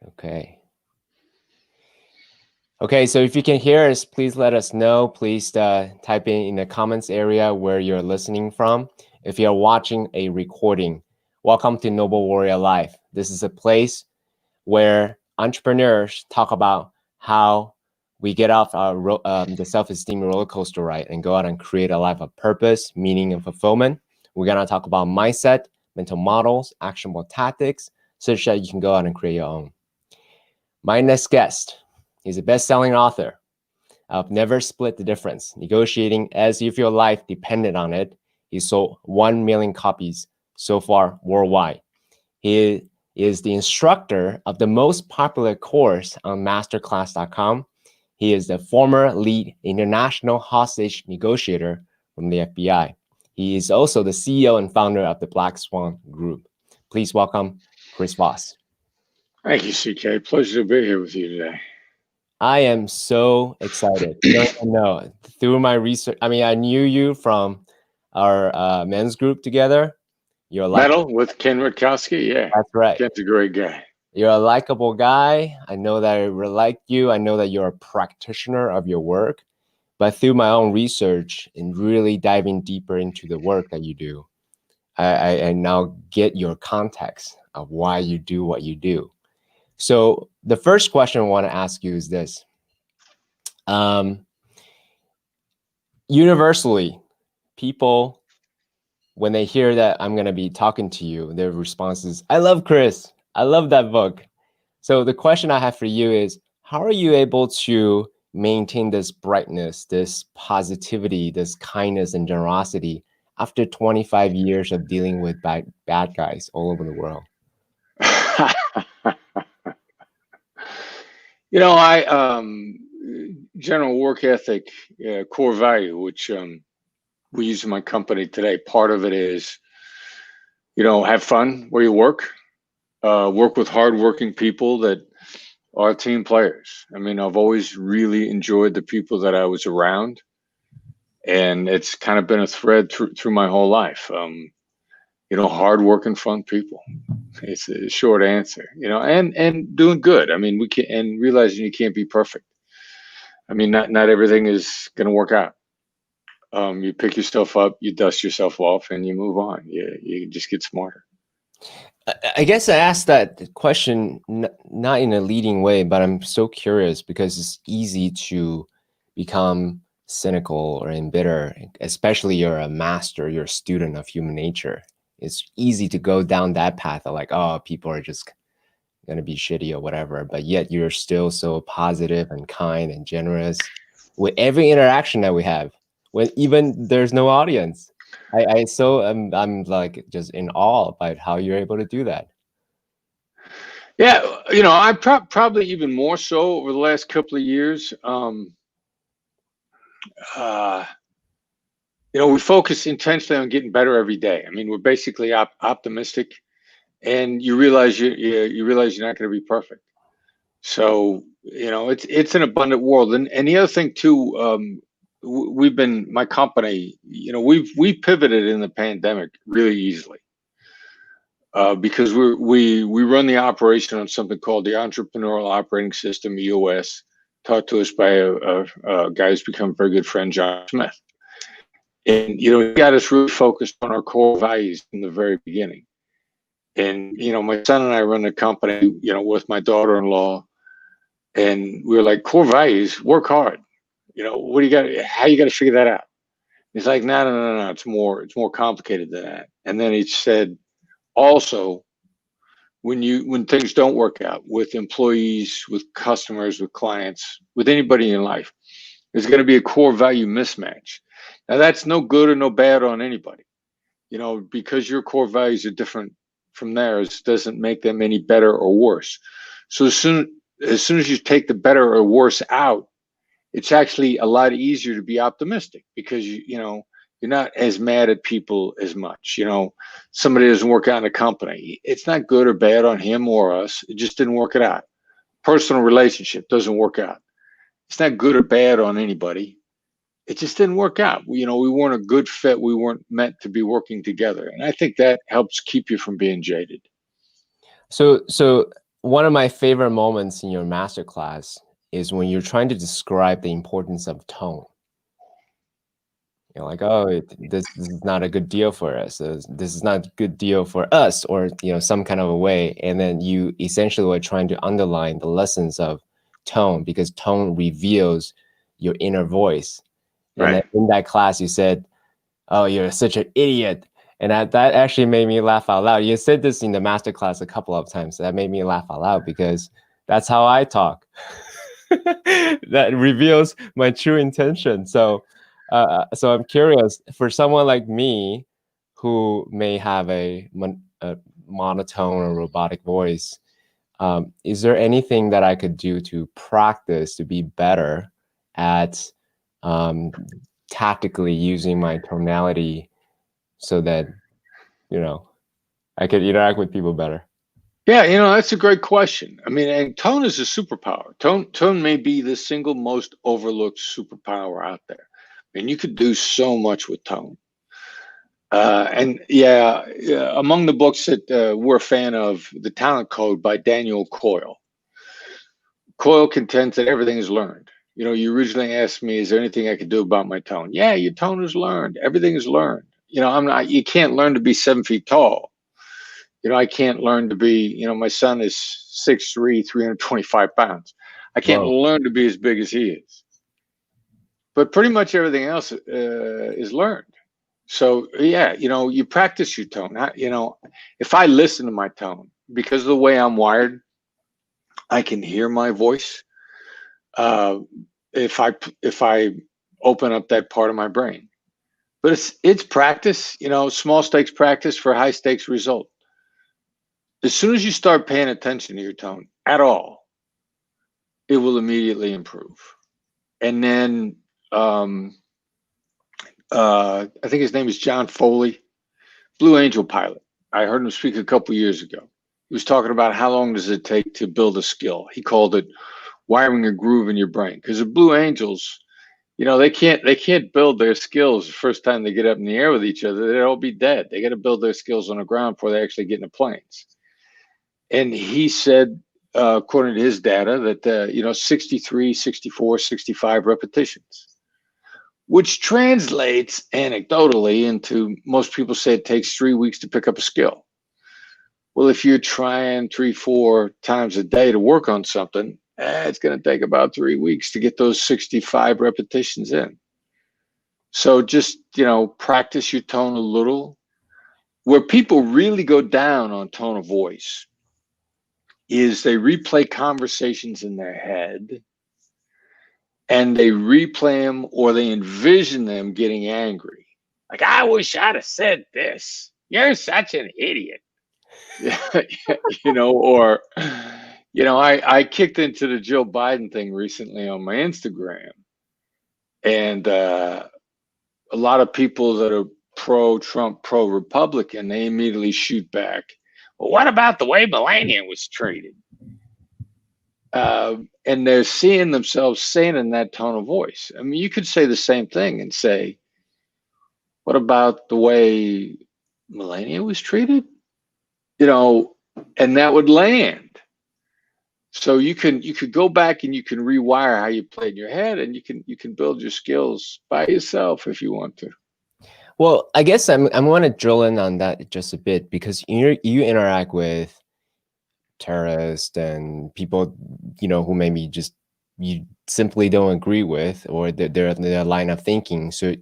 Okay. Okay, so if you can hear us, please let us know. Please type in the comments area where you're listening from. If you're watching a recording, welcome to Noble Warrior Life. This is a place where entrepreneurs talk about how we get off the self-esteem roller coaster ride and go out and create a life of purpose, meaning, and fulfillment. We're going to talk about mindset, mental models, actionable tactics, such that you can go out and create your own. My next guest is a best-selling author of Never Split the Difference, Negotiating as if your life depended on it. He sold 1 million copies so far worldwide. He is the instructor of the most popular course on masterclass.com. He is the former lead international hostage negotiator from the FBI. He is also the CEO and founder of the Black Swan Group. Please welcome Chris Voss. Thank you, CK. Pleasure to be here with you today. I am so excited. You don't even know. Through my research, I mean, I knew you from our men's group together. You're Metal with Ken Rutkowski. Yeah, that's right. Ken's a great guy. You're a likable guy. I know that I really like you. I know that you're a practitioner of your work. But through my own research and really diving deeper into the work that you do, I now get your context of why you do what you do. So the first question I want to ask you is this. Universally, people, when they hear that I'm going to be talking to you, their response is, I love Chris. I love that book. So the question I have for you is, how are you able to maintain this brightness, this positivity, this kindness and generosity after 25 years of dealing with bad guys all over the world? You know, general work ethic, core value, which we use in my company today. Part of it is, have fun where you work with hardworking people that are team players. I mean, I've always really enjoyed the people that I was around, and it's kind of been a thread through my whole life. Hardworking, fun people. It's a short answer, and doing good. I mean, and realizing you can't be perfect. I mean, not everything is going to work out. You pick yourself up, you dust yourself off, and you move on. You just get smarter. I guess I asked that question not in a leading way, but I'm so curious because it's easy to become cynical or embittered, especially you're a master, you're a student of human nature. It's easy to go down that path of like, oh, people are just going to be shitty or whatever, but yet you're still so positive and kind and generous with every interaction that we have, when even there's no audience. I'm like just in awe about how you're able to do that. Yeah, I probably even more so over the last couple of years. We focus intentionally on getting better every day. I mean, we're basically optimistic, and you realize you realize you're not going to be perfect. So it's an abundant world, and the other thing too, my company, we pivoted in the pandemic really easily. Because we run the operation on something called the Entrepreneurial Operating System, EOS, taught to us by a guy who's become a very good friend, John Smith. And, he got us really focused on our core values from the very beginning. And, my son and I run the company, with my daughter-in-law, and we were like, core values, work hard. What do you got? How you got to figure that out? He's like, no. It's more complicated than that. And then he said, also, when things don't work out with employees, with customers, with clients, with anybody in life, there's going to be a core value mismatch. Now, that's no good or no bad on anybody, because your core values are different from theirs doesn't make them any better or worse. So as soon as you take the better or worse out, it's actually a lot easier to be optimistic because you're not as mad at people as much. Somebody doesn't work out in a company. It's not good or bad on him or us. It just didn't work it out. Personal relationship doesn't work out. It's not good or bad on anybody. It just didn't work out. We weren't a good fit. We weren't meant to be working together. And I think that helps keep you from being jaded. So One of my favorite moments in your masterclass is when you're trying to describe the importance of tone. You're like, oh, this is not a good deal for us. This is not a good deal for us, or some kind of a way. And then you essentially were trying to underline the lessons of tone, because tone reveals your inner voice. And then Right. in that class, you said, "Oh, you're such an idiot," and that actually made me laugh out loud. You said this in the master class a couple of times. That made me laugh out loud because that's how I talk. That reveals my true intention. So I'm curious, for someone like me who may have a monotone or robotic voice, is there anything that I could do to practice to be better at um, tactically using my tonality so that I could interact with people better? Yeah, that's a great question. I mean, and tone is a superpower. Tone may be the single most overlooked superpower out there. I mean, you could do so much with tone. And yeah, among the books that we're a fan of, The Talent Code by Daniel Coyle. Coyle contends that everything is learned. You originally asked me, is there anything I could do about my tone? Yeah, your tone is learned. Everything is learned. You can't learn to be 7 feet tall. I can't learn to be, my son is 6'3", 325 pounds. I can't Whoa. learn to be as big as he is. But pretty much everything else is learned. So yeah, you practice your tone. If I listen to my tone, because of the way I'm wired, I can hear my voice. Uh, if I open up that part of my brain, but it's practice. Small stakes practice for high stakes result. As soon as you start paying attention to your tone at all, it will immediately improve. And then I think his name is John Foley, Blue Angel pilot. I heard him speak a couple years ago. He was talking about how long does it take to build a skill. He called it wiring a groove in your brain. Because the Blue Angels, they can't build their skills the first time they get up in the air with each other. They'd all be dead. They got to build their skills on the ground before they actually get in the planes. And he said, according to his data, that 63, 64, 65 repetitions, which translates anecdotally into, most people say it takes 3 weeks to pick up a skill. Well, if you're trying 3, 4 times a day to work on something, it's going to take about 3 weeks to get those 65 repetitions in. So just, practice your tone a little. Where people really go down on tone of voice is they replay conversations in their head, and they replay them or they envision them getting angry. Like, I wish I'd have said this. You're such an idiot. Or, I kicked into the Joe Biden thing recently on my Instagram. And a lot of people that are pro-Trump, pro-Republican, they immediately shoot back. Well, what about the way Melania was treated? And they're seeing themselves saying in that tone of voice. I mean, you could say the same thing and say, what about the way Melania was treated? And that would land. So you could go back and you can rewire how you play in your head, and you can build your skills by yourself if you want to. Well, I guess I'm going to drill in on that just a bit, because you interact with terrorists and people who maybe just you simply don't agree with, or their line of thinking. So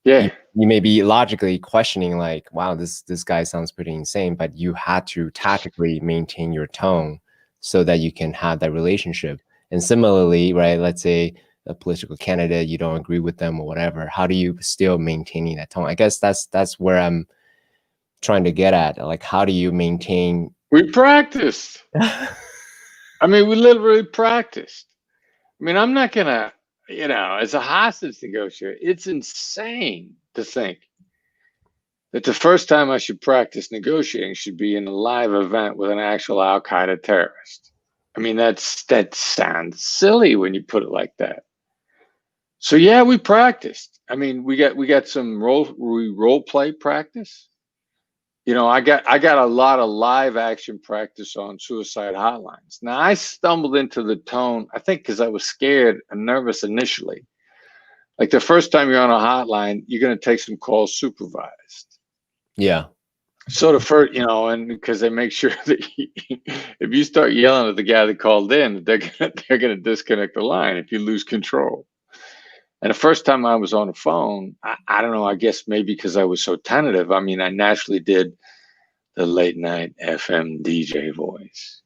Yeah. you may be logically questioning, like, wow, this guy sounds pretty insane, but you had to tactically maintain your tone so that you can have that relationship. And similarly, right, let's say a political candidate, you don't agree with them or whatever, how do you still maintaining that tone? I guess that's where I'm trying to get at. Like, how do you maintain? We practiced. I mean, we literally practiced. I mean, I'm not gonna, as a hostage negotiator, it's insane to think that the first time I should practice negotiating should be in a live event with an actual Al Qaeda terrorist. I mean, that sounds silly when you put it like that. So yeah, we practiced. I mean, we got some role play practice. I got a lot of live action practice on suicide hotlines. Now I stumbled into the tone, I think because I was scared and nervous initially. Like the first time you're on a hotline, you're going to take some calls supervised. Yeah. So the first, and because they make sure that if you start yelling at the guy that called in, they're gonna disconnect the line if you lose control. And the first time I was on the phone, I don't know, I guess maybe because I was so tentative. I mean, I naturally did the late night FM DJ voice.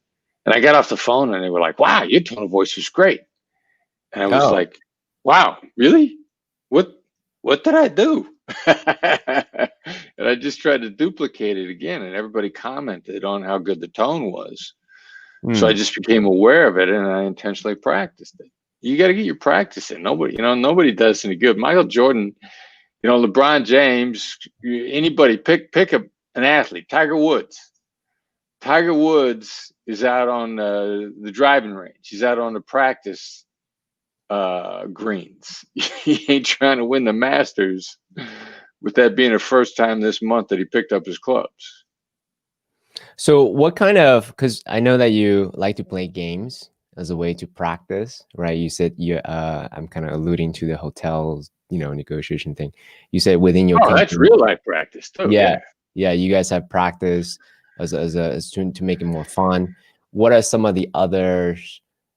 And I got off the phone and they were like, wow, your tone of voice was great. And I was Oh. like, wow, really? What did I do? And I just tried to duplicate it again, and everybody commented on how good the tone was. So I just became aware of it, and I intentionally practiced it. You got to get your practice in. Nobody does any good. Michael Jordan, LeBron James, anybody, pick an athlete. Tiger Woods. Tiger Woods is out on the driving range. He's out on the practice greens. He ain't trying to win the Masters, with that being the first time this month that he picked up his clubs. So what kind of, because I know that you like to play games as a way to practice, right? You said I'm kind of alluding to the hotels, negotiation thing. You said within your company. That's real life practice too. Yeah. You guys have practice as to make it more fun. What are some of the other,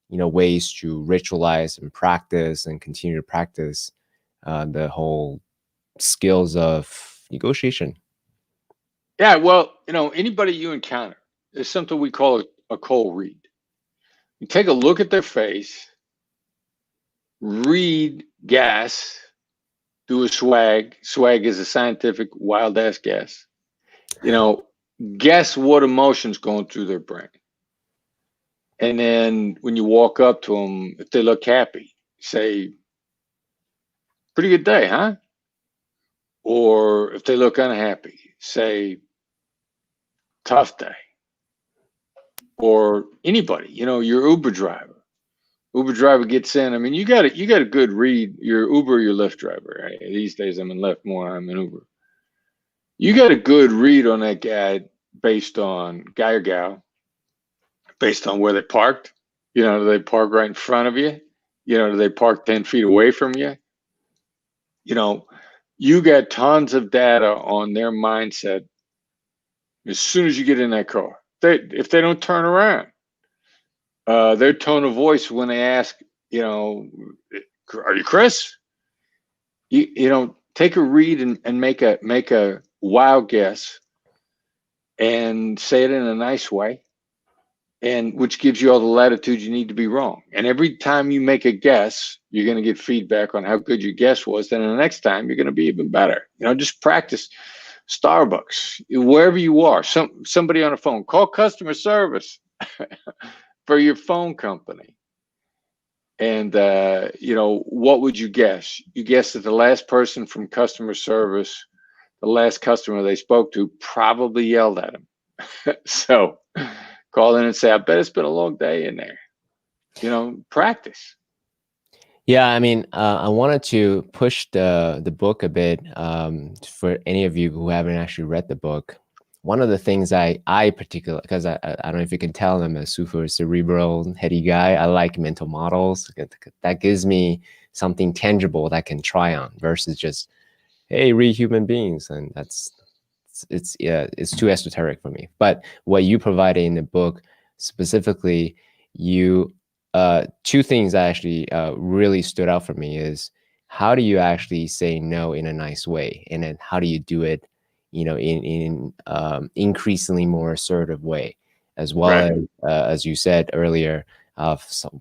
ways to ritualize and practice and continue to practice the whole skills of negotiation? Yeah, well, anybody you encounter, there's something we call a cold read. You take a look at their face, read gas, do a swag. Swag is a scientific wild ass guess. Guess what emotion's going through their brain. And then when you walk up to them, if they look happy, say, pretty good day, huh? Or if they look unhappy, say, tough day. Or anybody, your Uber driver. Uber driver gets in. I mean, you got a good read. Your Uber, your Lyft driver. Right? These days, I'm in Lyft more. I'm in Uber. You got a good read on that guy based on guy or gal, based on where they parked. Do they park right in front of you? Do they park 10 feet away from you? You got tons of data on their mindset as soon as you get in that car. If they don't turn around, their tone of voice when they ask, are you Chris? Take a read and make a wild guess and say it in a nice way, and which gives you all the latitude you need to be wrong. And every time you make a guess, you're going to get feedback on how good your guess was. Then the next time you're going to be even better. Just practice. Starbucks, wherever you are, somebody on a phone, call customer service for your phone company. And, what would you guess? You guess that the last person from customer service, the last customer they spoke to, probably yelled at them. So call in and say, I bet it's been a long day in there. Practice. Yeah, I mean, I wanted to push the book a bit for any of you who haven't actually read the book. One of the things I particularly, because I don't know if you can tell, I'm a super cerebral, heady guy. I like mental models. That gives me something tangible that I can try on versus just, hey, read human beings. And it's too esoteric for me. But what you provided in the book, specifically, two things that actually really stood out for me is, how do you actually say no in a nice way? And then how do you do it, in increasingly more assertive way, as well as you said earlier,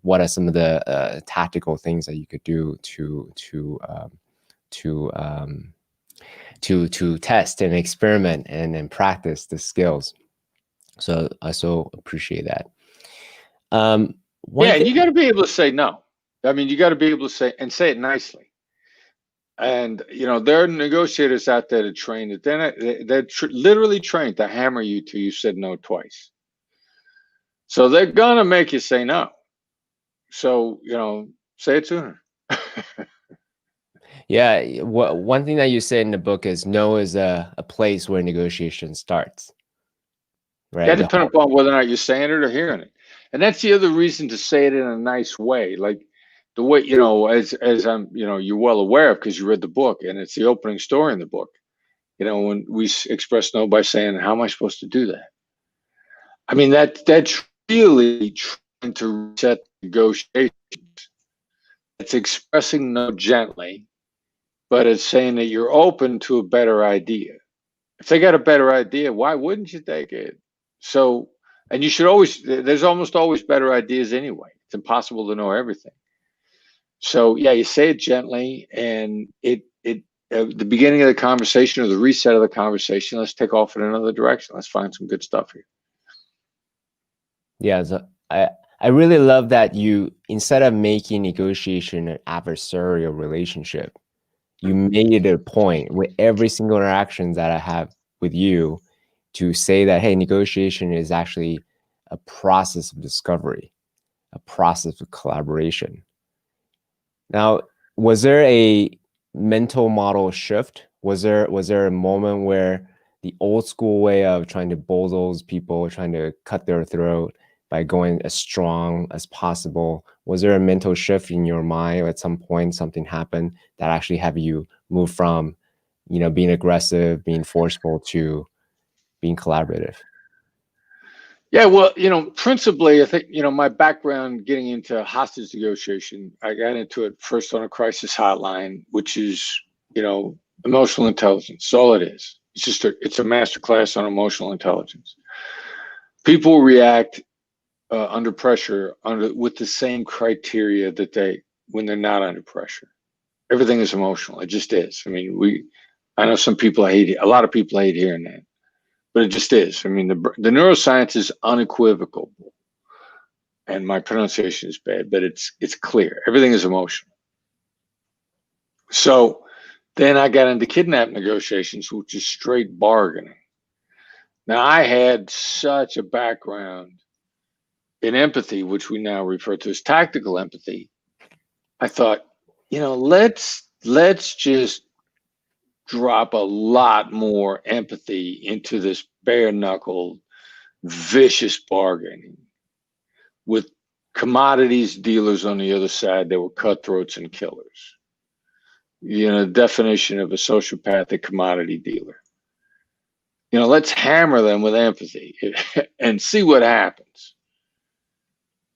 what are some of the tactical things that you could do to test and experiment and then practice the skills. So I so appreciate that. And you got to be able to say no. I mean, you got to be able to say it nicely. And there are negotiators out there that train that they're literally trained to hammer you till you said no twice. So they're gonna make you say no. So say it sooner. Yeah, one thing that you say in the book is no is a place where negotiation starts, Yeah, right? depending upon whether or not you're saying it or hearing it. And that's the other reason to say it in a nice way. Like the way, as I'm, you're well aware of because you read the book and it's the opening story in the book. When we express no by saying, how am I supposed to do that? I mean, that's really trying to reset negotiation. It's expressing no gently, but it's saying that you're open to a better idea. If they got a better idea, why wouldn't you take it? So, and you should always, there's almost always better ideas anyway. It's impossible to know everything. So, yeah, you say it gently, and the beginning of the conversation or the reset of the conversation, let's take off in another direction. Let's find some good stuff here. Yeah, so I really love that you, instead of making negotiation an adversarial relationship, you made it a point with every single interaction that I have with you to say that, hey, negotiation is actually a process of discovery, a process of collaboration. Now, was there a mental model shift? Was there a moment where the old school way of trying to bulldoze people, trying to cut their throat by going as strong as possible, was there a mental shift in your mind at some point? Something happened that actually have you move from, being aggressive, being forceful to being collaborative? Yeah, well, principally, I think, my background getting into hostage negotiation, I got into it first on a crisis hotline, which is, emotional intelligence. That's all it is. It's a master class on emotional intelligence. People react under pressure with the same criteria when they're not under pressure. Everything is emotional. It just is. I mean, I know some people hate it. A lot of people hate hearing that, but it just is. I mean, the neuroscience is unequivocal, and my pronunciation is bad, but it's clear. Everything is emotional. So then I got into kidnap negotiations, which is straight bargaining. Now I had such a background in empathy, which we now refer to as tactical empathy. I thought, let's just drop a lot more empathy into this bare knuckled, vicious bargaining with commodities dealers on the other side that were cutthroats and killers. The definition of a sociopathic commodity dealer. Let's hammer them with empathy and see what happens.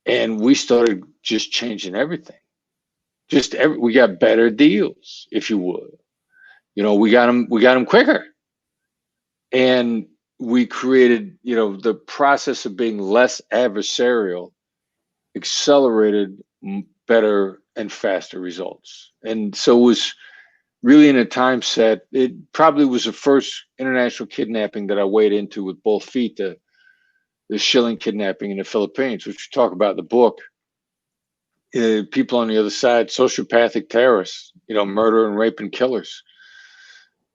And we started just changing everything. We got better deals, if you would. We got them quicker. And we created, the process of being less adversarial accelerated better and faster results. And so it was really in a time set. It probably was the first international kidnapping that I weighed into with both feet, the shilling kidnapping in the Philippines, which we talk about in the book. People on the other side, sociopathic terrorists, murder and rape and killers.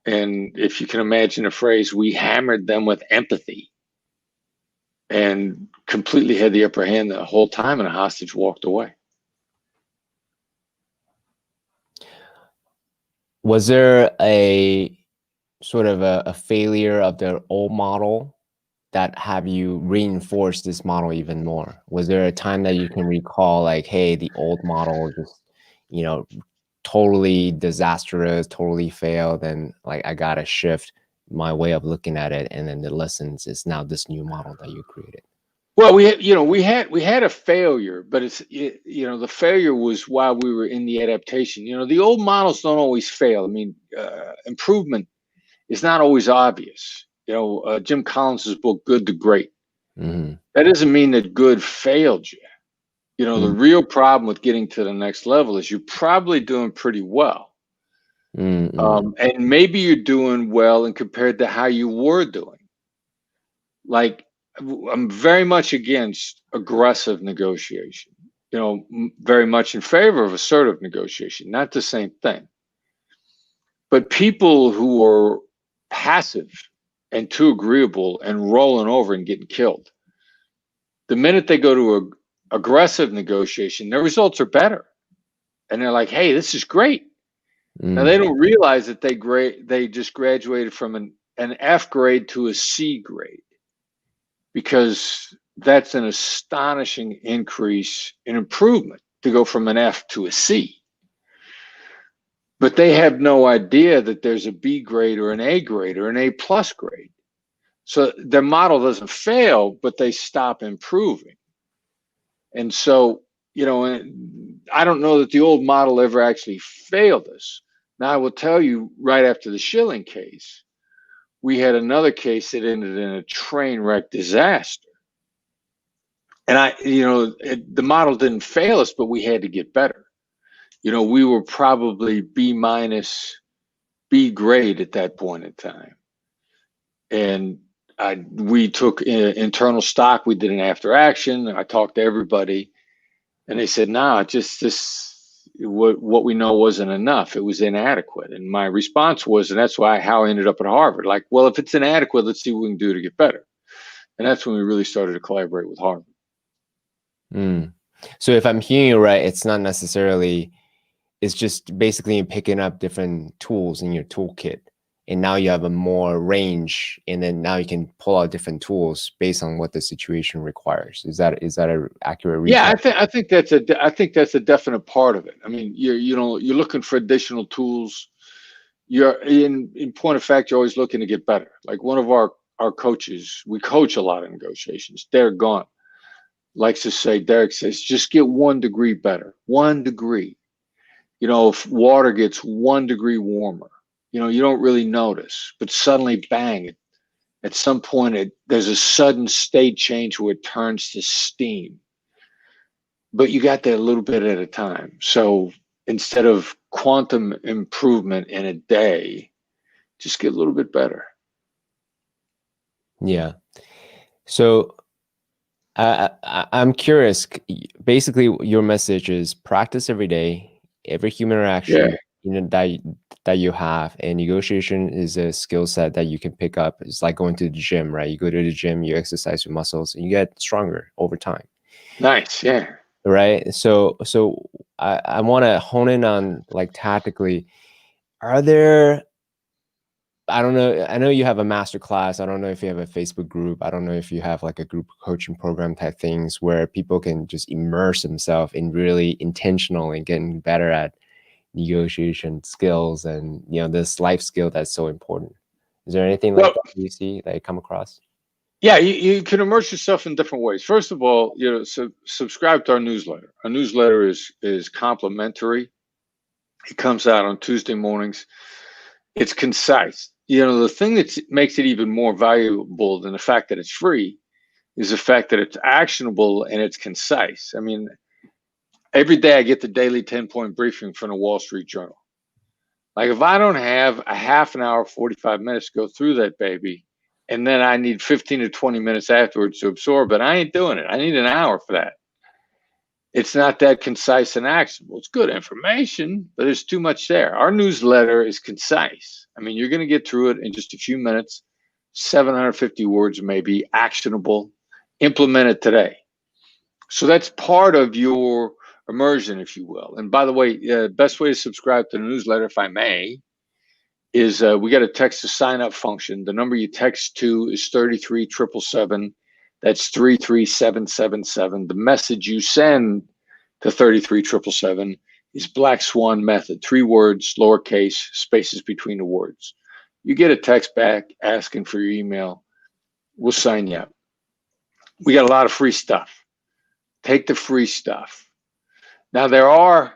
And if you can imagine the phrase, we hammered them with empathy and completely had the upper hand the whole time, and a hostage walked away. Was there a sort of a failure of the old model that have you reinforce this model even more? Was there a time that you can recall, like, hey, the old model just, totally disastrous, totally failed, and like I gotta shift my way of looking at it, and then the lessons is now this new model that you created? Well, we had a failure, but the failure was while we were in the adaptation. The old models don't always fail. I mean, improvement is not always obvious. Jim Collins's book, Good to Great. Mm-hmm. That doesn't mean that good failed you. The Mm-hmm. real problem with getting to the next level is you're probably doing pretty well. Mm-hmm. And maybe you're doing well and compared to how you were doing. Like, I'm very much against aggressive negotiation, very much in favor of assertive negotiation, not the same thing. But people who are passive and too agreeable and rolling over and getting killed, the minute they go to aggressive negotiation, their results are better. And they're like, hey, this is great. Now they don't realize that they just graduated from an F grade to a C grade, because that's an astonishing increase in improvement to go from an F to a C. But they have no idea that there's a B grade or an A grade or an A plus grade. So their model doesn't fail, but they stop improving. And so, I don't know that the old model ever actually failed us. Now, I will tell you, right after the Schilling case, we had another case that ended in a train wreck disaster. And the model didn't fail us, but we had to get better. We were probably B minus, B grade at that point in time. And we took internal stock. We did an after action. I talked to everybody, and they said, "Nah, just this. What we know wasn't enough. It was inadequate." And my response was, and that's how I ended up at Harvard. Like, well, if it's inadequate, let's see what we can do to get better. And that's when we really started to collaborate with Harvard. So if I'm hearing you right, it's not necessarily. It's just basically picking up different tools in your toolkit. And now you have a more range, and then now you can pull out different tools based on what the situation requires. Is that an accurate recap? Yeah, I think that's a definite part of it. I mean, you're looking for additional tools. You're in point of fact, you're always looking to get better. Like one of our coaches, we coach a lot of negotiations. Derek Gaunt likes to say, Derek says, just get 1 degree better. 1 degree. If water gets 1 degree warmer, you don't really notice, but suddenly, bang, at some point, there's a sudden state change where it turns to steam. But you got that a little bit at a time. So instead of quantum improvement in a day, just get a little bit better. Yeah. So I'm curious. Basically, your message is practice every day, every human interaction. That you have, and negotiation is a skill set that you can pick up. It's like going to the gym, right? You go to the gym, you exercise your muscles, and you get stronger over time. Nice, yeah. Right. So I want to hone in on, like, tactically. Are there? I don't know. I know you have a master class. I don't know if you have a Facebook group. I don't know if you have like a group coaching program type things where people can just immerse themselves in really intentional and getting better at negotiation skills and this life skill that's so important. Is there anything like that you see that you come across? Yeah, you can immerse yourself in different ways. First of all, subscribe to our newsletter. Our newsletter is complimentary. It comes out on Tuesday mornings. It's concise. The thing that makes it even more valuable than the fact that it's free is the fact that it's actionable and it's concise. I mean, every day I get the daily 10-point briefing from the Wall Street Journal. Like, if I don't have a half an hour, 45 minutes to go through that baby, and then I need 15 to 20 minutes afterwards to absorb it, I ain't doing it. I need an hour for that. It's not that concise and actionable. It's good information, but there's too much there. Our newsletter is concise. I mean, you're going to get through it in just a few minutes, 750 words maybe, actionable, implement it today. So that's part of your immersion, if you will. And by the way, best way to subscribe to the newsletter, if I may, is we got a text to sign up function. The number you text to is 33777. That's 33777. The message you send to 33777 is Black Swan method. 3 words, lowercase, spaces between the words. You get a text back asking for your email. We'll sign you up. We got a lot of free stuff. Take the free stuff. Now, there are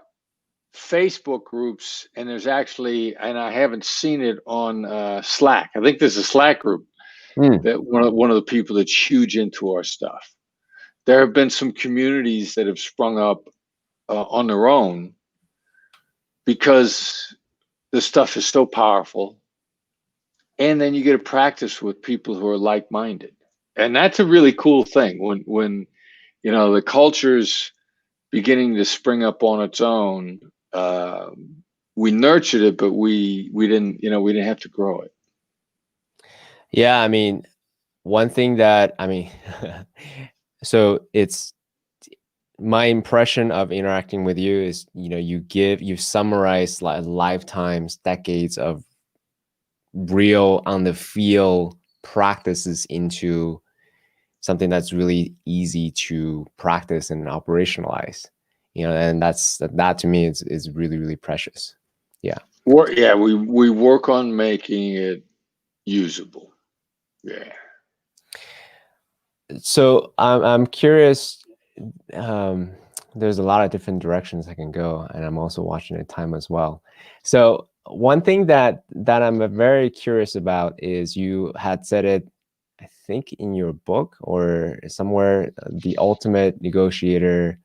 Facebook groups, and there's actually, and I haven't seen it on Slack. I think there's a Slack group that one of the people that's huge into our stuff. There have been some communities that have sprung up on their own because the stuff is so powerful. And then you get to practice with people who are like-minded. And that's a really cool thing when the culture's beginning to spring up on its own. We nurtured it, but we didn't have to grow it. Yeah, I mean, one thing that so my impression of interacting with you is, you summarize like lifetimes, decades of real on the field practices into something that's really easy to practice and operationalize. And that to me is really, really precious. Yeah. Yeah, we work on making it usable. Yeah. So I'm curious. There's a lot of different directions I can go, and I'm also watching the time as well. So one thing that I'm very curious about is, you had said it, I think in your book or somewhere, the ultimate negotiator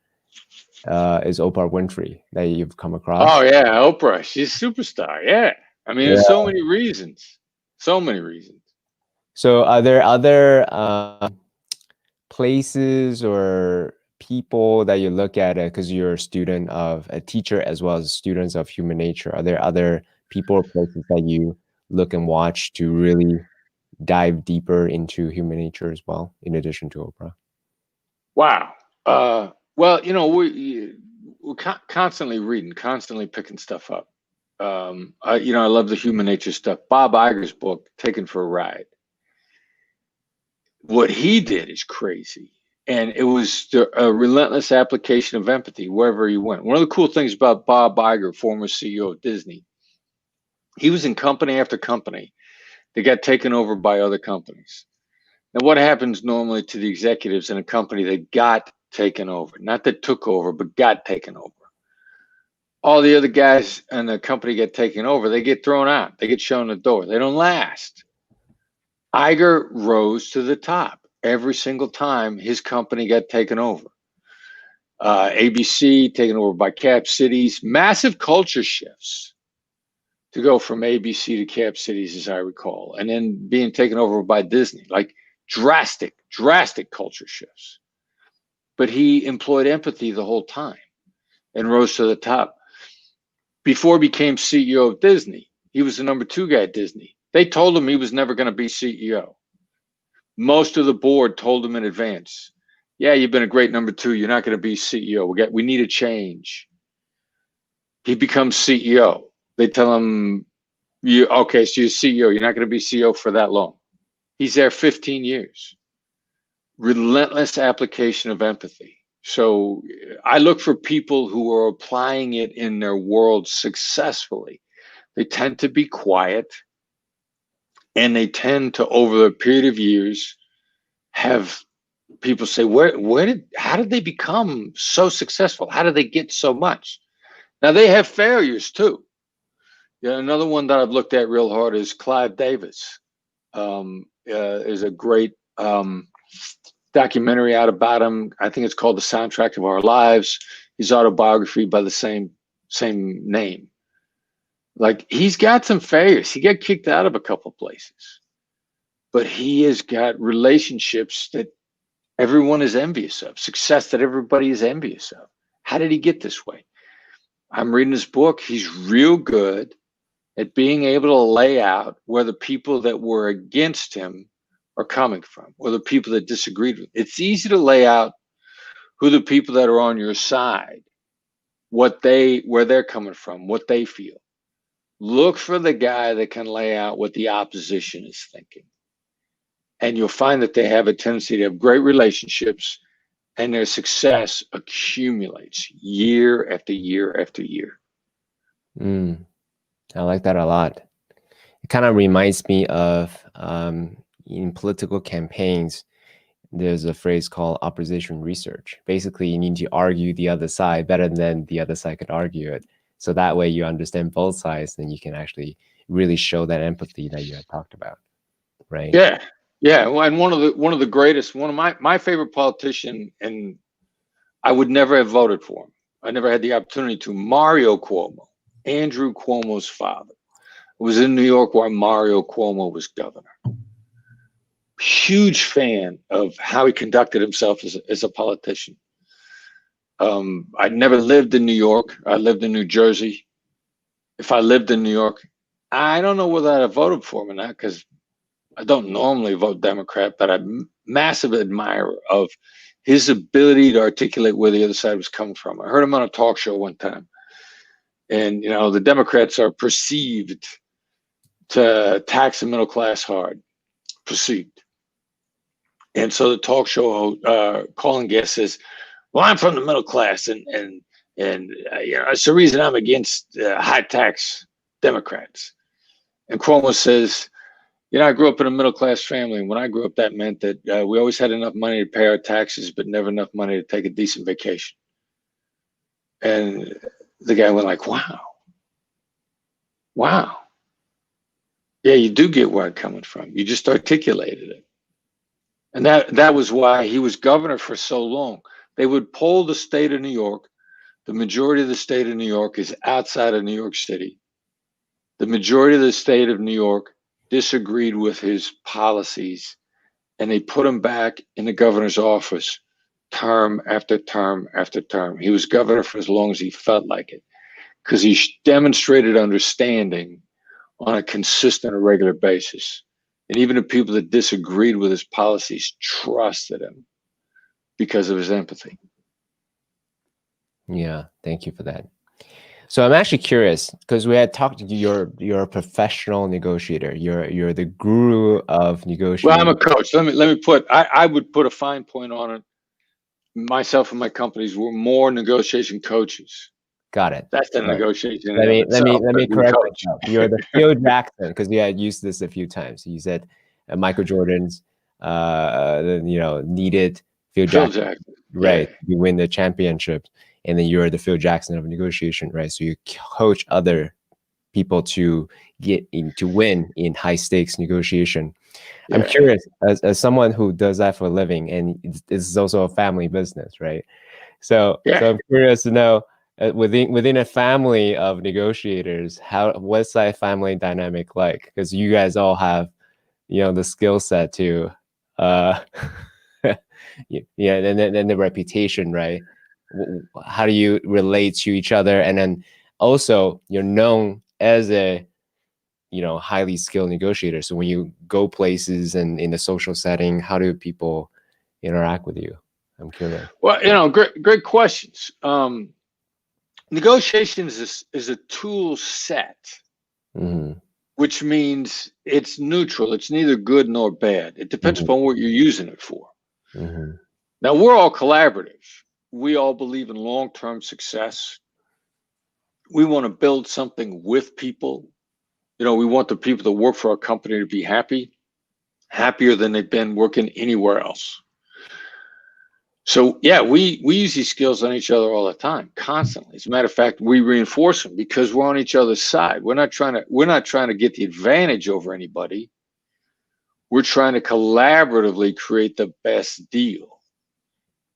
is Oprah Winfrey, that you've come across. Oh yeah, Oprah. She's a superstar. Yeah. I mean, there's so many reasons. So many reasons. So are there other places or people that you look at it, because you're a teacher as well as students of human nature? Are there other people or places that you look and watch to really dive deeper into human nature as well, in addition to Oprah? Wow. Well, we're constantly reading, constantly picking stuff up. I love the human nature stuff. Bob Iger's book, Taken for a Ride. What he did is crazy. And it was a relentless application of empathy wherever he went. One of the cool things about Bob Iger, former CEO of Disney, he was in company after company that got taken over by other companies. Now, what happens normally to the executives in a company that got taken over? Not that took over, but got taken over. All the other guys in the company get taken over. They get thrown out. They get shown the door. They don't last. Iger rose to the top every single time his company got taken over. ABC taken over by Cap Cities. Massive culture shifts to go from ABC to Cap Cities, as I recall, and then being taken over by Disney. Like drastic culture shifts. But he employed empathy the whole time and rose to the top. Before he became CEO of Disney, he was the number 2 guy at Disney. They told him he was never going to be CEO. Most of the board told him in advance, yeah, you've been a great number 2. You're not going to be CEO. We need a change. He becomes CEO. They tell him, okay, so you're CEO. You're not going to be CEO for that long. He's there 15 years. Relentless application of empathy. So I look for people who are applying it in their world successfully. They tend to be quiet, and they tend to, over a period of years, have people say, how did they become so successful? How did they get so much? Now they have failures too. Yeah, another one that I've looked at real hard is Clive Davis. Is a great documentary out about him. I think it's called The Soundtrack of Our Lives. His autobiography by the same name. Like, he's got some failures. He got kicked out of a couple places, but he has got relationships that everyone is envious of, success that everybody is envious of. How did he get this way? I'm reading his book. He's real good at being able to lay out where the people that were against him are coming from, or the people that disagreed with him. It's easy to lay out who the people that are on your side, where they're coming from, what they feel. Look for the guy that can lay out what the opposition is thinking. And you'll find that they have a tendency to have great relationships, and their success accumulates year after year after year. I like that a lot. It kind of reminds me of in political campaigns, there's a phrase called opposition research. Basically, you need to argue the other side better than the other side could argue it. So that way you understand both sides, and you can actually really show that empathy that you had talked about, right? Yeah. Yeah. Well, and one of the greatest, one of my favorite politician, and I would never have voted for him. I never had the opportunity to. Mario Cuomo, Andrew Cuomo's father, was in New York while Mario Cuomo was governor. Huge fan of how he conducted himself as a politician. I never lived in New York. I lived in New Jersey. If I lived in New York, I don't know whether I'd have voted for him or not, because I don't normally vote Democrat, but I'm a massive admirer of his ability to articulate where the other side was coming from. I heard him on a talk show one time, and the Democrats are perceived to tax the middle class hard, perceived. And so the talk show calling guest says, "Well, I'm from the middle class, and it's the reason I'm against high tax Democrats." And Cuomo says, I grew up in a middle class family, and when I grew up, that meant that we always had enough money to pay our taxes, but never enough money to take a decent vacation. And the guy went like, wow. Yeah, you do get where I'm coming from. You just articulated it. And that was why he was governor for so long. They would poll the state of New York. The majority of the state of New York is outside of New York City. The majority of the state of New York disagreed with his policies, and they put him back in the governor's office term after term after term. He was governor for as long as he felt like it, because he demonstrated understanding on a consistent or regular basis. And even the people that disagreed with his policies trusted him because of his empathy. Yeah, thank you for that. So I'm actually curious, because we had talked to you, you're a professional negotiator. You're the guru of negotiating. Well, I'm a coach. Let me put, I would put a fine point on it. Myself and my companies were more negotiation coaches. Got it. That's the negotiation. Let me correct myself. You're the Phil Jackson, because you had used this a few times. You said Michael Jordan's needed Phil Jackson. Right. Yeah. You win the championship, and then you're the Phil Jackson of negotiation, right? So you coach other people to win in high stakes negotiation. Yeah. I'm curious, as someone who does that for a living, and this is also a family business, right? So I'm curious to know, within a family of negotiators, what's that family dynamic like? Because you guys all have, the skill set to, and then the reputation, right? How do you relate to each other? And then also, you're known as a highly skilled negotiator. So when you go places and in a social setting, how do people interact with you? I'm curious. Well, great questions. Negotiations is a tool set, which means it's neutral. It's neither good nor bad. It depends upon what you're using it for. Now, we're all collaborative. We all believe in long-term success. We want to build something with people. We want the people that work for our company to be happier than they've been working anywhere else. So yeah, we use these skills on each other all the time, constantly. As a matter of fact, we reinforce them because we're on each other's side. We're not trying to get the advantage over anybody. We're trying to collaboratively create the best deal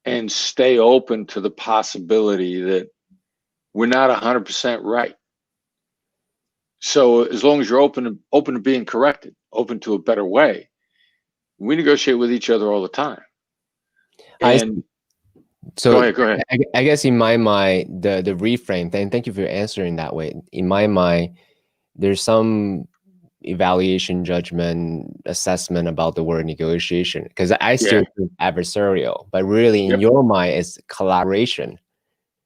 and stay open to the possibility that we're not 100% right. So as long as you're open to being corrected, open to a better way, we negotiate with each other all the time. And go ahead. I guess in my mind, the reframe, and thank you for answering that way. In my mind, there's some evaluation, judgment, assessment about the word negotiation, because I still think adversarial, but really in your mind, it's collaboration.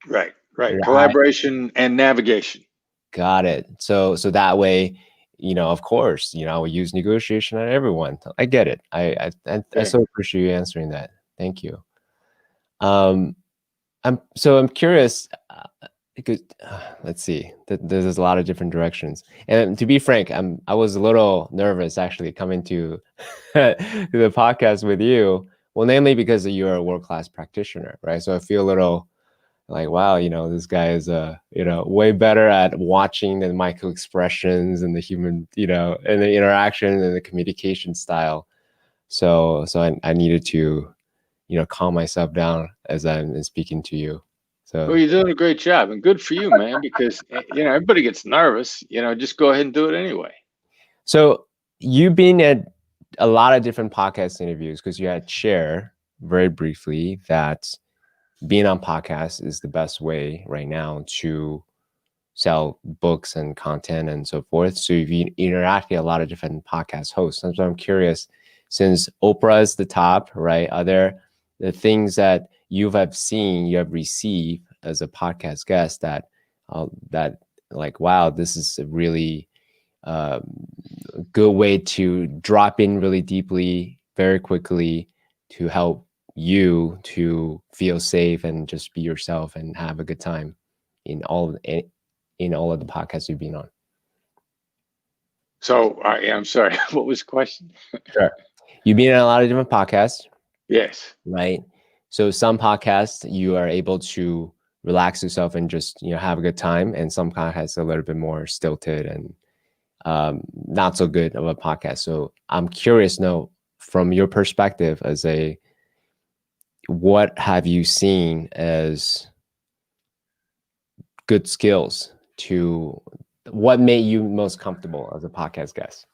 Right. Collaboration and navigation. Got it. So that way, of course, I would use negotiation on everyone. I get it. I so appreciate you answering that. Thank you. I'm curious, because let's see, there's a lot of different directions. And to be frank, I was a little nervous actually coming to the podcast with you. Well, namely because you're a world-class practitioner, right? So I feel a little like, wow, this guy is way better at watching the micro expressions and the human, and the interaction and the communication style. So I needed to, calm myself down as I'm speaking to you. So well, you're doing a great job, and good for you, man, because everybody gets nervous. Just go ahead and do it anyway. So you've been at a lot of different podcast interviews, because you had shared very briefly that being on podcasts is the best way right now to sell books and content and so forth. So you've interacted with a lot of different podcast hosts. And so I'm curious, since Oprah is the top, right? Are there the things that you have seen, you have received as a podcast guest that like, wow, this is a really good way to drop in really deeply, very quickly, to help you to feel safe and just be yourself and have a good time in all of the podcasts you've been on? So I'm sorry. What was the question? Sure. You've been in a lot of different podcasts. Yes. Right. So some podcasts you are able to relax yourself and just, have a good time, and some podcasts a little bit more stilted and not so good of a podcast. So I'm curious now, from your perspective as what have you seen as good skills to what made you most comfortable as a podcast guest?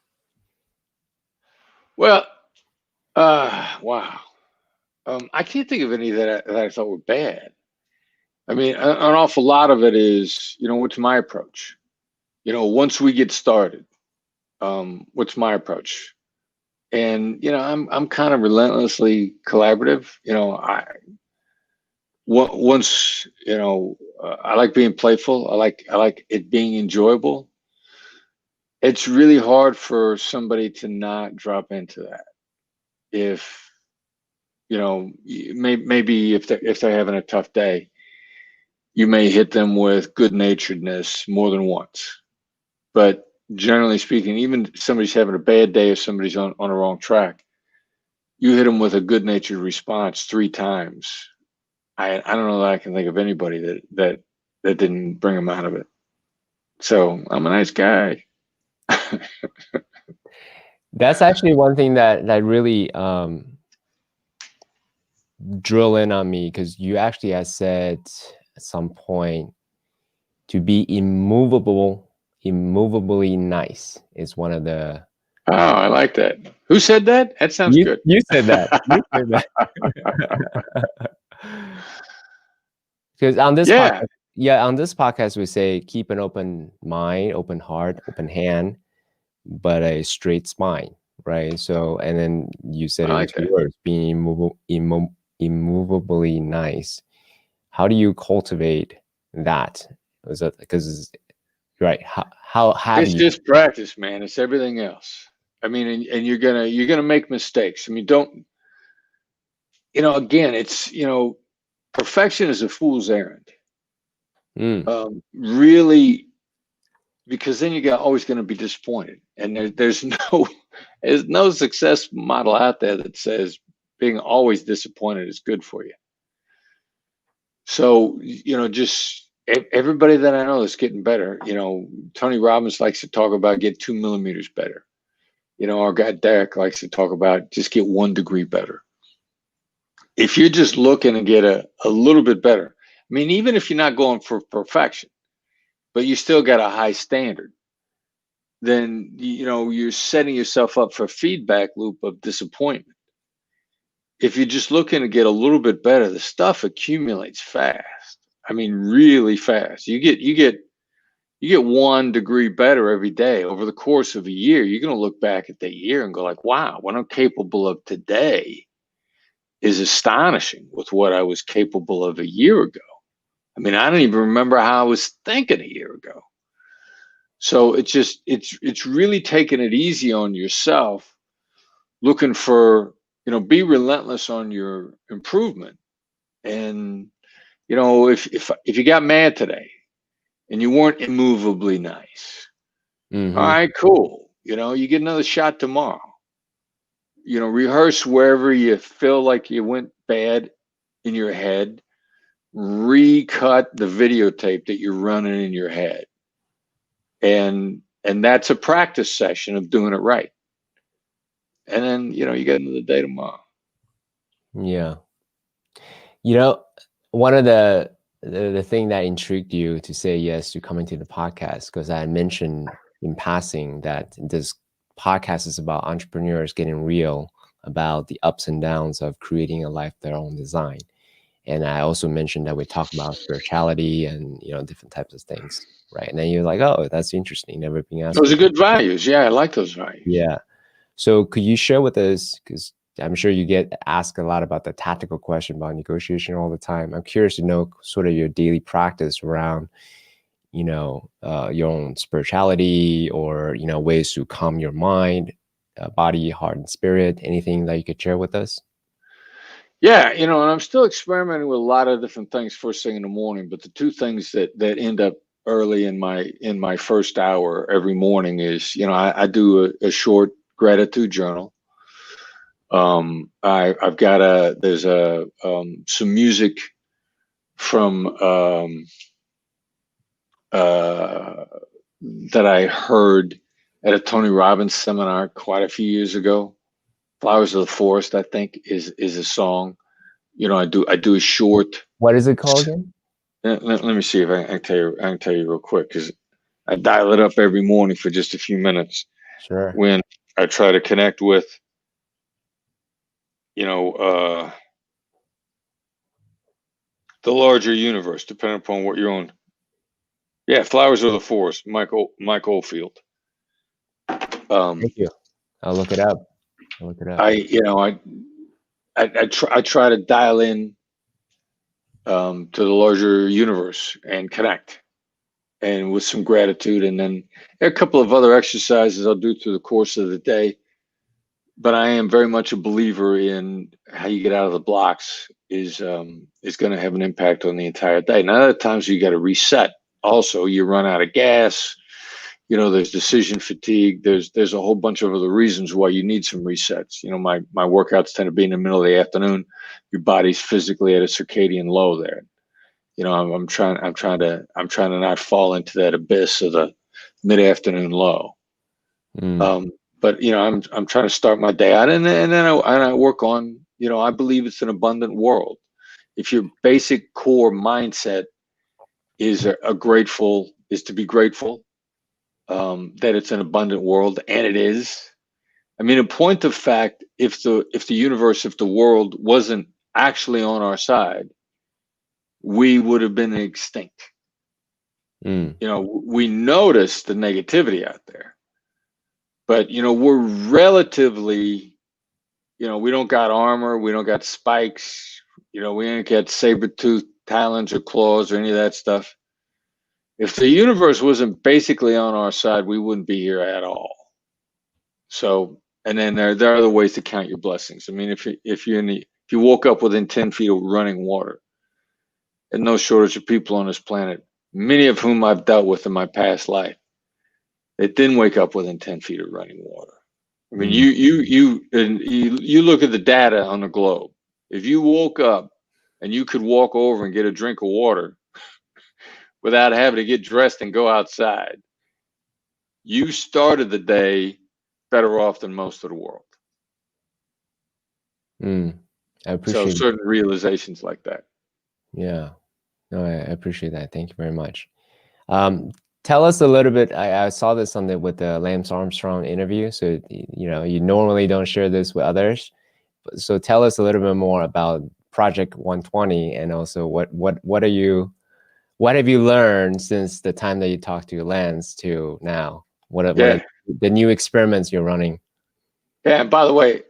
Well, wow. I can't think of any that I thought were bad. I mean, an awful lot of it is, what's my approach? Once we get started, what's my approach? And I'm kind of relentlessly collaborative. Once I like being playful. I like it being enjoyable. It's really hard for somebody to not drop into that. If maybe if they're having a tough day, you may hit them with good-naturedness more than once. But generally speaking, even if somebody's having a bad day, if somebody's on a wrong track, you hit them with a good-natured response 3 times. I don't know that I can think of anybody that didn't bring them out of it. So I'm a nice guy. That's actually one thing that really drill in on me, because you actually had said at some point to be immovably nice is one of the. Oh, I like that. Who said that? That sounds good. You said that. You said that. Because on this podcast, we say keep an open mind, open heart, open hand, but a straight spine, right? So, and then you said it in 2 words, being immovably nice. How do you cultivate that? Is that because right? How have it's just practice, man. It's everything else. I mean, and you're gonna make mistakes. I mean, don't again, it's perfection is a fool's errand. Really, because then you're always going to be disappointed, and there's no success model out there that says being always disappointed is good for you. So just everybody that I know that's getting better. Tony Robbins likes to talk about get 2 millimeters better. Our guy Derek likes to talk about just get 1 degree better. If you're just looking to get a little bit better, I mean, even if you're not going for perfection, but you still got a high standard, then you're setting yourself up for a feedback loop of disappointment. If you're just looking to get a little bit better, the stuff accumulates fast. I mean, really fast. You get 1 degree better every day over the course of a year. You're going to look back at that year and go like, wow, what I'm capable of today is astonishing with what I was capable of a year ago. I mean, I don't even remember how I was thinking a year ago. So it's really taking it easy on yourself, looking for, be relentless on your improvement. And, if you got mad today and you weren't immovably nice, all right, cool. You get another shot tomorrow. Rehearse wherever you feel like you went bad in your head. Recut the videotape that you're running in your head. And that's a practice session of doing it right. And then, you got another day tomorrow. Yeah. One of the thing that intrigued you to say yes to coming to the podcast, because I mentioned in passing that this podcast is about entrepreneurs getting real about the ups and downs of creating a life their own design. And I also mentioned that we talk about spirituality and different types of things, right? And then you're like, oh, that's interesting. Never been asked. Those are good values. Yeah, I like those values. Yeah. So could you share with us, because I'm sure you get asked a lot about the tactical question about negotiation all the time. I'm curious to know sort of your daily practice around, your own spirituality, or, ways to calm your mind, body, heart, and spirit. Anything that you could share with us? Yeah, and I'm still experimenting with a lot of different things first thing in the morning, but the two things that end up early in my first hour every morning is, I do a short gratitude journal. I've got there's some music from that I heard at a Tony Robbins seminar quite a few years ago. Flowers of the Forest, I think, is a song. I do a short. What is it called again? Let me see if I can tell you real quick, because I dial it up every morning for just a few minutes Sure. when I try to connect with, the larger universe, depending upon what you're on. Yeah, Flowers of the Forest, Mike Oldfield. Thank you. I'll look it up. I try to dial in to the larger universe and connect, and with some gratitude, and then a couple of other exercises I'll do through the course of the day. But I am very much a believer in how you get out of the blocks is going to have an impact on the entire day. Now, other times you got to reset. Also, you run out of gas. There's decision fatigue. There's a whole bunch of other reasons why you need some resets. My workouts tend to be in the middle of the afternoon. Your body's physically at a circadian low there. I'm trying to not fall into that abyss of the mid-afternoon low. But I'm trying to start my day out, and then I work on, I believe it's an abundant world. If your basic core mindset is to be grateful, that it's an abundant world, and it is. I mean, in point of fact, if the universe, if the world wasn't actually on our side, we would have been extinct. We notice the negativity out there, but we're relatively, we don't got armor, we don't got spikes, we ain't got saber-toothed talons or claws or any of that stuff. If the universe wasn't basically on our side, we wouldn't be here at all. So, and then there are other ways to count your blessings. I mean, if you woke up within 10 feet of running water, and no shortage of people on this planet, many of whom I've dealt with in my past life, they didn't wake up within 10 feet of running water. I mean, you look at the data on the globe. If you woke up and you could walk over and get a drink of water without having to get dressed and go outside, you started the day better off than most of the world. I appreciate certain realizations like that. Yeah, no, I appreciate that. Thank you very much. Tell us a little bit. I saw this with the Lance Armstrong interview. So you normally don't share this with others. So tell us a little bit more about Project 120, and also what have you learned since the time that you talked to Lance to now? What are the new experiments you're running? Yeah, and by the way,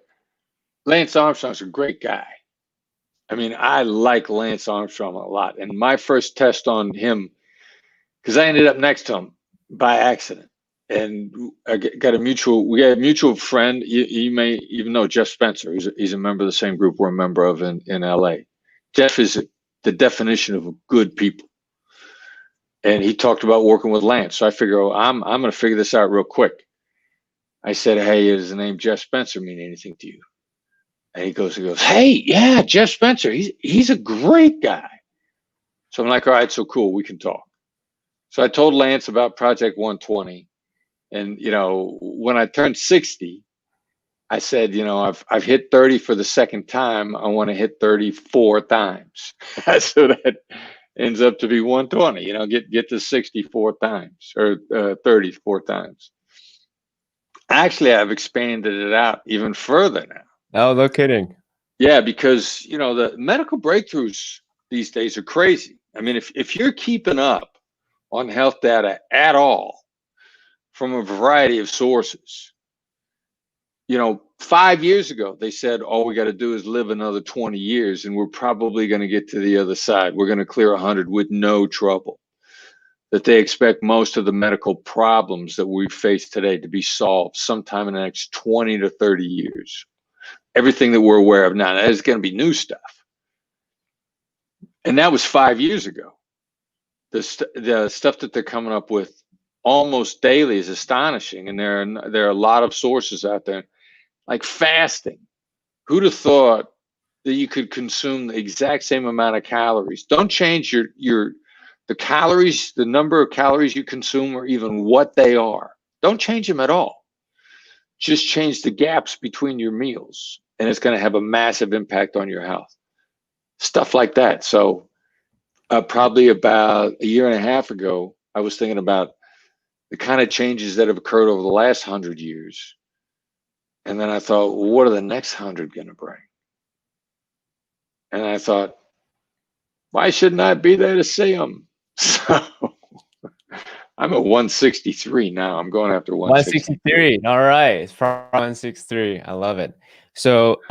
Lance Armstrong's a great guy. I mean, I like Lance Armstrong a lot. And my first test on him, because I ended up next to him by accident, and we got a mutual friend. You may even know Jeff Spencer. He's a member of the same group we're a member of in LA. Jeff is the definition of good people. And he talked about working with Lance. So I figure, I'm going to figure this out real quick. I said, hey, does the name Jeff Spencer mean anything to you? And he goes, hey, yeah, Jeff Spencer. He's a great guy. So I'm like, all right, so cool, we can talk. So I told Lance about Project 120. And, when I turned 60, I said, I've hit 30 for the second time. I want to hit 34 times. So that ends up to be 120, get to 64 times or 34 times. Actually, I've expanded it out even further now. Oh, no kidding. Yeah, because, the medical breakthroughs these days are crazy. I mean, if you're keeping up on health data at all from a variety of sources, 5 years ago, they said all we got to do is live another 20 years and we're probably going to get to the other side. We're going to clear 100 with no trouble. That they expect most of the medical problems that we face today to be solved sometime in the next 20 to 30 years. Everything that we're aware of now, there's going to be new stuff. And that was 5 years ago. The stuff that they're coming up with almost daily is astonishing. And there are a lot of sources out there, like fasting. Who'd have thought that you could consume the exact same amount of calories? Don't change the calories, the number of calories you consume, or even what they are. Don't change them at all. Just change the gaps between your meals, and it's going to have a massive impact on your health. Stuff like that. So probably about a year and a half ago, I was thinking about the kind of changes that have occurred over the last 100 years. And then I thought, well, what are the next 100 going to bring? And I thought, why shouldn't I be there to see them? So I'm at 163 now. I'm going after 163. All right. From 163. I love it. So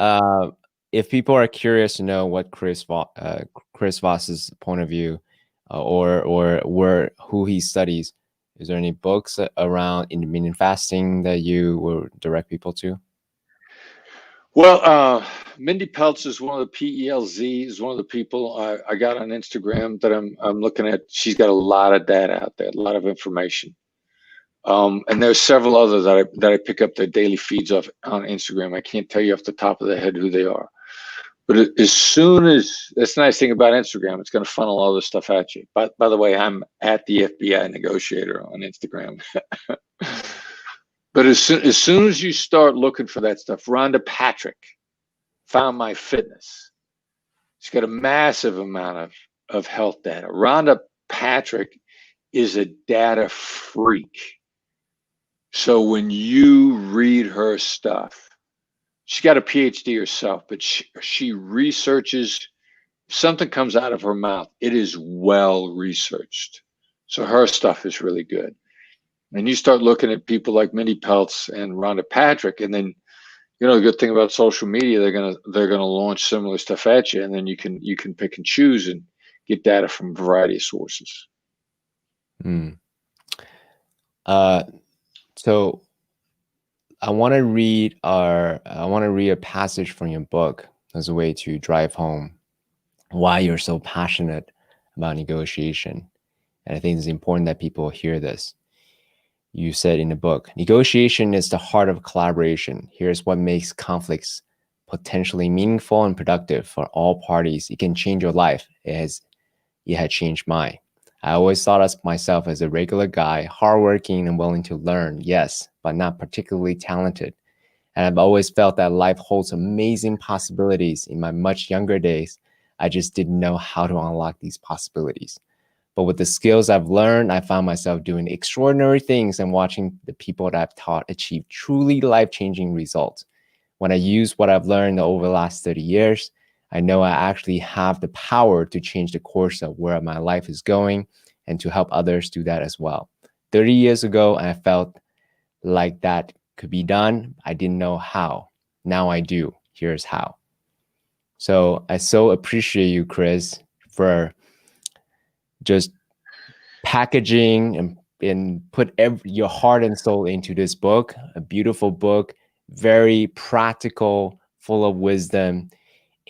if people are curious to know what Chris Voss's point of view or who he studies, is there any books around intermittent fasting that you will direct people to? Well, Mindy Peltz is one of the PELZ, is one of the people I got on Instagram that I'm looking at. She's got a lot of data out there, a lot of information. And there's several others that I pick up their daily feeds off on Instagram. I can't tell you off the top of the head who they are. But as soon as, that's the nice thing about Instagram, it's going to funnel all this stuff at you. By the way, I'm at the FBI negotiator on Instagram. But as soon as you start looking for that stuff, Rhonda Patrick, Found My Fitness. She's got a massive amount of health data. Rhonda Patrick is a data freak. So when you read her stuff, she got a PhD herself, but she researches. If something comes out of her mouth, it is well researched. So her stuff is really good. And you start looking at people like Mindy Peltz and Rhonda Patrick, and then the good thing about social media, they're gonna launch similar stuff at you, and then you can pick and choose and get data from a variety of sources. So I want to read a passage from your book as a way to drive home why you're so passionate about negotiation. And I think it's important that people hear this. You said in the book, negotiation is the heart of collaboration. Here's what makes conflicts potentially meaningful and productive for all parties. It can change your life as it had changed mine. I always thought of myself as a regular guy, hardworking and willing to learn, yes, but not particularly talented. And I've always felt that life holds amazing possibilities. In my much younger days, I just didn't know how to unlock these possibilities. But with the skills I've learned, I found myself doing extraordinary things and watching the people that I've taught achieve truly life-changing results. When I use what I've learned over the last 30 years, I know I actually have the power to change the course of where my life is going and to help others do that as well. 30 years ago, I felt like that could be done. I didn't know how. Now I do. Here's how. So I so appreciate you, Chris, for just packaging and put your heart and soul into this book. A beautiful book, very practical, full of wisdom.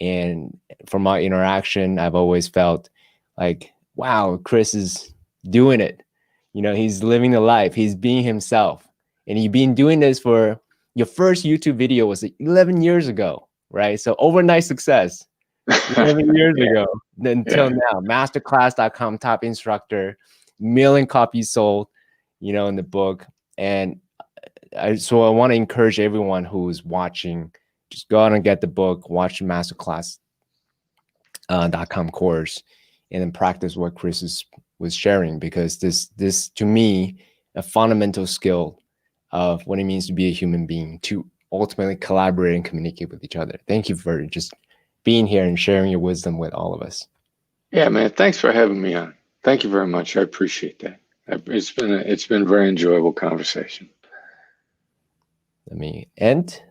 And from our interaction, I've always felt like, wow, Chris is doing it. He's living the life. He's being himself. And you've been doing this for, your first YouTube video was 11 years ago, right? So overnight success, 11 years ago until now. Masterclass.com, top instructor, million copies sold, in the book. And so I want to encourage everyone who's watching, just go out and get the book, watch the masterclass.com course, and then practice what Chris was sharing, because this to me, a fundamental skill of what it means to be a human being, to ultimately collaborate and communicate with each other. Thank you for just being here and sharing your wisdom with all of us. Yeah, man. Thanks for having me on. Thank you very much. I appreciate that. It's been a very enjoyable conversation. Let me end.